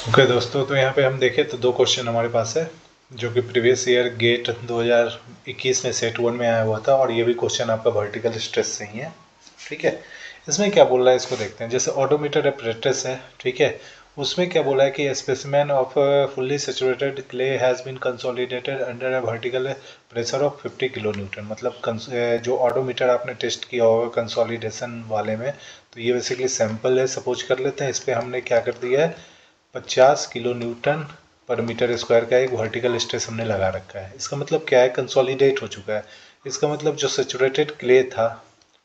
Okay दोस्तों, तो यहाँ पे हम देखें तो दो क्वेश्चन हमारे पास है जो कि प्रीवियस ईयर गेट 2021 में सेट 1 में आया हुआ था, और ये भी क्वेश्चन आपका वर्टिकल स्ट्रेस से ही है। ठीक है, इसमें क्या बोल रहा है इसको देखते हैं। जैसे ऑडोमीटर एपरेटस है, ठीक है, उसमें क्या बोला है कि specimen of fully saturated clay has been consolidated under a vertical pressure of 50 kilo newton. मतलब जो ऑडोमीटर आपने टेस्ट किया होगा कंसोलिडेशन वाले में, तो ये बेसिकली सैंपल है, सपोज कर लेते हैं। इस पर हमने क्या कर दिया है, 50 किलो न्यूटन पर मीटर स्क्वायर का एक वर्टिकल स्ट्रेस हमने लगा रखा है। इसका मतलब क्या है, कंसोलिडेट हो चुका है। इसका मतलब जो सेचुरेटेड क्ले था,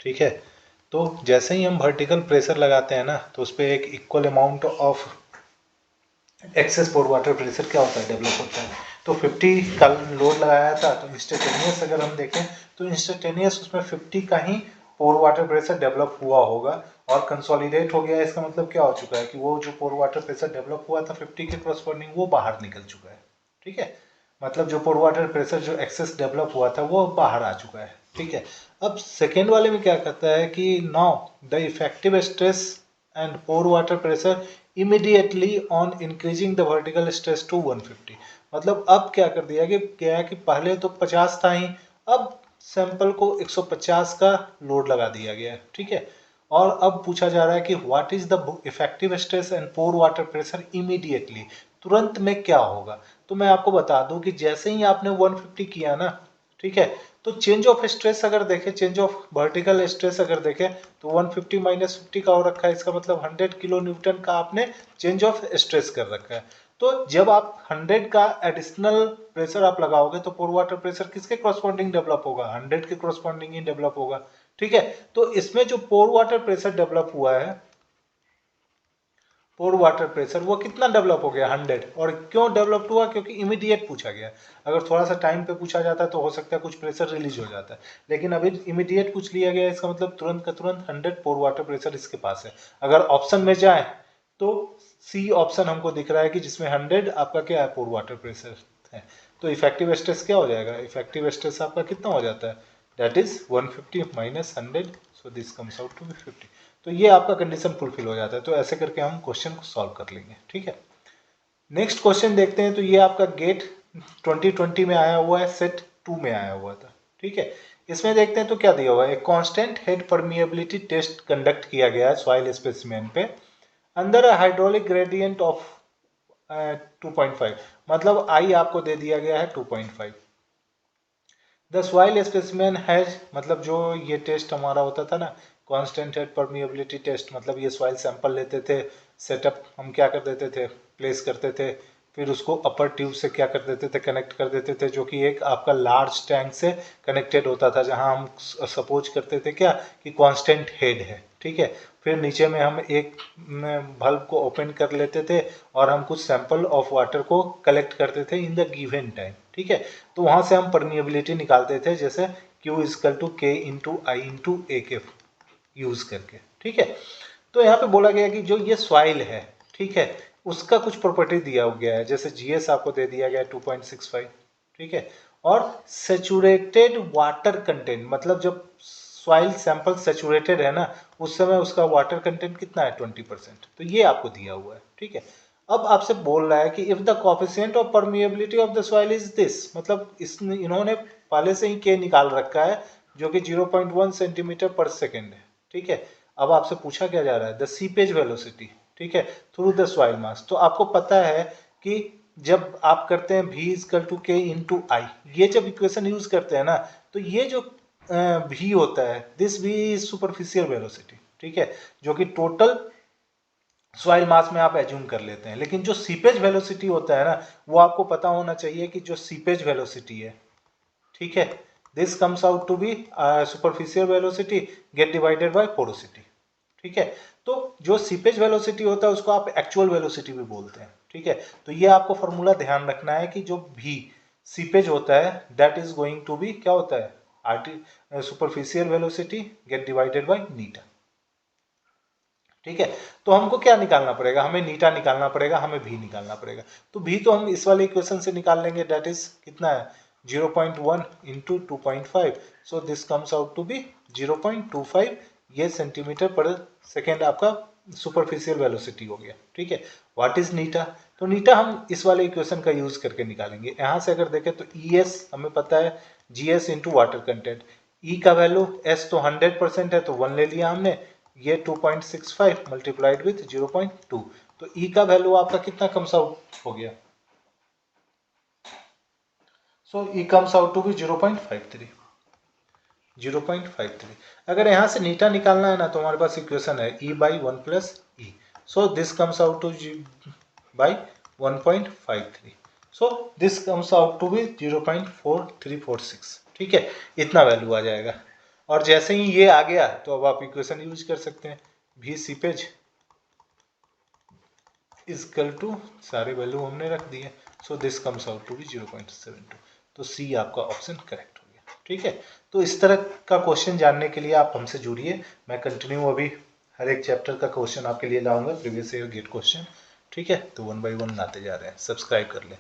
ठीक है, तो जैसे ही हम वर्टिकल प्रेशर लगाते हैं ना, तो उस पर एक equal amount of access pour water pressure क्या होता है, डेवलप होता है। तो 50 का लोड लगाया था, तो इंस्टेंटेनियस अगर हम देखें तो इंस्टेंटेनियस उसमें 50 का ही पोर वाटर प्रेशर डेवलप हुआ होगा और कंसोलिडेट हो गया। इसका मतलब क्या हो चुका है कि वो जो पोर वाटर प्रेशर डेवलप हुआ था 50 के करस्पॉन्डिंग, वो बाहर निकल चुका है। ठीक है, मतलब जो पोर वाटर प्रेशर जो एक्सेस डेवलप हुआ था वो बाहर आ चुका है। ठीक है, अब सेकेंड वाले में क्या कहता है कि now the effective stress and pore water pressure immediately on increasing the vertical stress to 150। मतलब अब क्या कर दिया कि पहले तो 50 था ही, अब सैंपल को 150 का लोड लगा दिया गया है। ठीक है, और अब पूछा जा रहा है कि what is the effective stress and pore water pressure immediately, तुरंत में क्या होगा। तो मैं आपको बता दूं कि जैसे ही आपने 150 किया ना, ठीक है, तो चेंज ऑफ स्ट्रेस अगर देखें, चेंज ऑफ वर्टिकल स्ट्रेस अगर देखें तो 150 माइनस 50 का हो रखा है। इसका मतलब 100 किलो न्यूटन का आपने चेंज ऑफ स्ट्रेस कर रखा है। तो जब आप 100 का एडिशनल प्रेशर आप लगाओगे तो पोर वाटर प्रेशर किसके क्रॉसपॉन्डिंग डेवलप होगा, 100 के क्रॉसपॉन्डिंग ही डेवलप होगा। ठीक है, तो इसमें जो पोर वाटर प्रेशर डेवलप हुआ है, पोर वाटर प्रेशर वो कितना डेवलप हो गया, 100। और क्यों डेवलप हुआ, क्योंकि इमीडिएट पूछा गया। अगर थोड़ा सा टाइम पे पूछा जाता है तो हो सकता है कुछ प्रेशर रिलीज हो जाता है, लेकिन अभी इमीडिएट पूछ लिया गया। इसका मतलब तुरंत का तुरंत 100 पोर वाटर प्रेशर इसके पास है। अगर ऑप्शन में जाए तो सी ऑप्शन हमको दिख रहा है कि जिसमें 100 आपका क्या है, पोर वाटर प्रेशर है। तो इफेक्टिव स्ट्रेस क्या हो जाएगा, इफेक्टिव स्ट्रेस आपका कितना हो जाता है, that is 150 minus 100, so this comes out to be 50। तो ये आपका कंडीशन फुलफिल हो जाता है। तो ऐसे करके हम क्वेश्चन को सॉल्व कर लेंगे। ठीक है, नेक्स्ट क्वेश्चन देखते हैं। तो ये आपका गेट 2020 में आया हुआ है, सेट 2 में आया हुआ था। ठीक है, इसमें देखते हैं तो क्या दिया हुआ है, एक constant head permeability test conduct किया गया है सॉइल स्पेसिमेन पे अंदर अ हाइड्रोलिक ग्रेडियंट ऑफ 2.5। मतलब आई आपको दे दिया गया है 2.5। द सॉइल स्पेसिमेन हैज, मतलब जो ये टेस्ट हमारा होता था ना, कांस्टेंट हेड परमिएबिलिटी टेस्ट, मतलब ये सॉइल सैंपल लेते थे, सेटअप हम क्या कर देते थे, प्लेस करते थे, फिर उसको अपर ट्यूब से क्या कर देते थे, कनेक्ट कर देते थे, जो कि एक आपका लार्ज टैंक से कनेक्टेड होता था, जहां हम सपोज करते थे क्या कि कांस्टेंट हेड है। ठीक है, फिर नीचे में हम एक बल्ब को ओपन कर लेते थे और हम कुछ सैंपल ऑफ वाटर को कलेक्ट करते थे इन द गिवन टाइम। ठीक है, तो वहां से हम परमिएबिलिटी निकालते थे, जैसे Q इजकल टू के इंटू आई इंटू ए के यूज करके। ठीक है, तो यहाँ पे बोला गया कि जो ये सॉइल है, ठीक है, उसका कुछ प्रॉपर्टी दिया गया है। जैसे जीएस आपको दे दिया गया है 2.65। ठीक है, और सेचुरेटेड वाटर कंटेंट, मतलब जब सॉइल सैंपल सेचुरेटेड है ना, उस समय उसका वाटर कंटेंट कितना है, 20%। तो ये आपको दिया हुआ है। ठीक है, अब आपसे बोल रहा है कि if the coefficient of permeability of the soil is this, मतलब इन्होंने पहले से ही के निकाल रखा है जो कि 0.1 सेंटीमीटर पर सेकेंड है। ठीक है, अब आपसे पूछा क्या जा रहा है, द सीपेज वेलोसिटी, ठीक है, थ्रू द सॉइल मास। तो आपको पता है कि जब आप करते हैं v इजकल टू के इंटू आई, ये जब इक्वेशन यूज करते हैं ना, तो ये जो v होता है, this v is superficial velocity. ठीक है, जो कि टोटल सॉइल मास में आप एज्यूम कर लेते हैं। लेकिन जो सीपेज वेलोसिटी होता है ना, वो आपको पता होना चाहिए कि जो सीपेज वेलोसिटी है, ठीक है, this comes out to be superficial velocity get divided by porosity. ठीक है, तो जो सीपेज वेलोसिटी होता है उसको आप एक्चुअल वेलोसिटी भी बोलते हैं। ठीक है, तो ये आपको फॉर्मूला ध्यान रखना है कि जो भी सीपेज होता है that is going to be क्या होता है, RT superficial velocity get divided by नीटा। ठीक है, तो हमको क्या निकालना पड़ेगा, हमें नीटा निकालना पड़ेगा, हमें भी निकालना पड़ेगा। तो भी तो हम इस वाले इक्वेशन से निकाल लेंगे, दैट इज कितना है 0.1 into 2.5, so this comes out to be 0.25, ये सेंटीमीटर पर सेकेंड आपका सुपरफिशियल वेलोसिटी हो गया, ठीक है। व्हाट इज नीटा, तो नीटा हम इस वाले इक्वेशन का यूज करके निकालेंगे। यहाँ से अगर देखें तो ई एस हमें पता है, G S into water content, E का वैल्यू एस तो 100% है तो 1 ले लिया हमने, ये 2.65 मल्टीप्लाइड विथ 0.2, तो ई का वैल्यू आपका कितना कम्स आउट हो गया, सो ई कम्स आउट टू बी 0.53। अगर यहाँ से नीटा निकालना है ना तो हमारे पास इक्वेशन है E by 1 plus E, so this comes out to by 1.53, so this comes out to be 0.4346, ठीक है, इतना वैल्यू आ जाएगा। और जैसे ही ये आ गया तो अब आप इक्वेशन यूज कर सकते हैं, भी सीपेज इजकल टू, सारे वैल्यू हमने रख दिए, so this comes out to be 0.72, तो सी आपका ऑप्शन करेक्ट हो गया, ठीक है। तो इस तरह का क्वेश्चन जानने के लिए आप हमसे जुड़िए, मैं कंटिन्यू अभी हर एक चैप्टर का क्वेश्चन आपके लिए लाऊंगा, प्रीवियस ईयर गेट क्वेश्चन, ठीक है। तो 1 बाय 1 लाते जा रहे हैं, सब्सक्राइब कर लें।